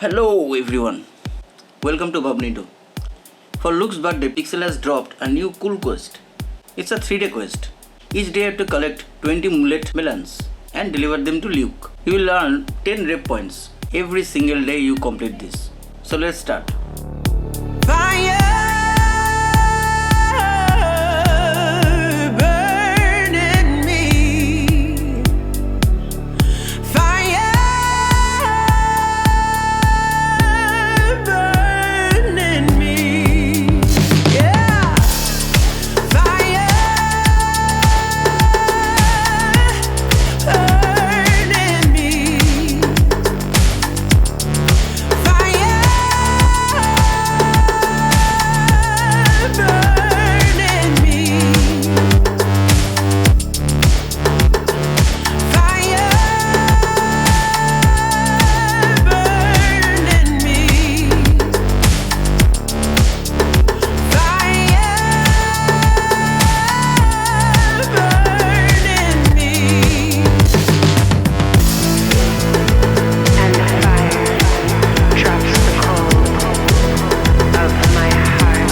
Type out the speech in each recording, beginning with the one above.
Hello everyone, welcome to Babnido. For Luke's birthday, Pixel has dropped a new cool quest. It's a 3-day quest. Each day you have to collect 20 Mullet Melons and deliver them to Luke. You will earn 10 rep points every single day you complete this. So let's start. Fire burning me. Fire burning me. Yeah. Fire burning me. Fire burning me. Fire burning me. Fire burning me. And the fire drops the cold of my heart.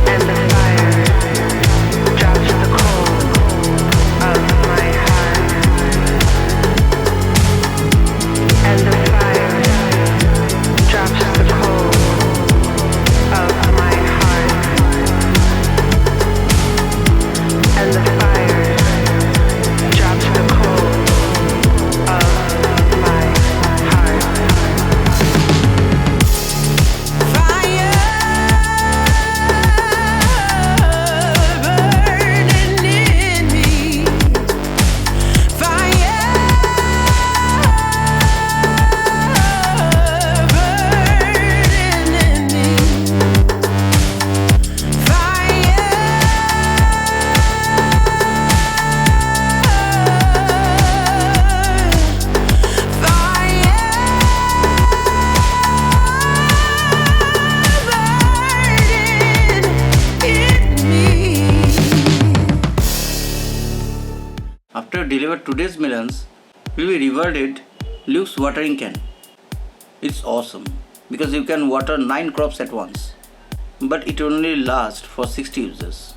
And the fire drops the cold of my heart. And the fire drops the cold of my heart. And the fire drops the cold of my heart. Fire burning in me. Fire burning in me. After you deliver today's melons, you will be rewarded Luke's watering can. It's awesome because you can water 9 crops at once, but it only lasts for 60 uses.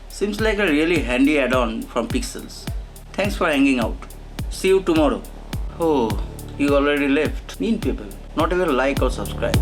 Seems like a really handy add-on from Pixels. Thanks for hanging out. See you tomorrow. Oh, you already left. Mean people. Not even like or subscribe.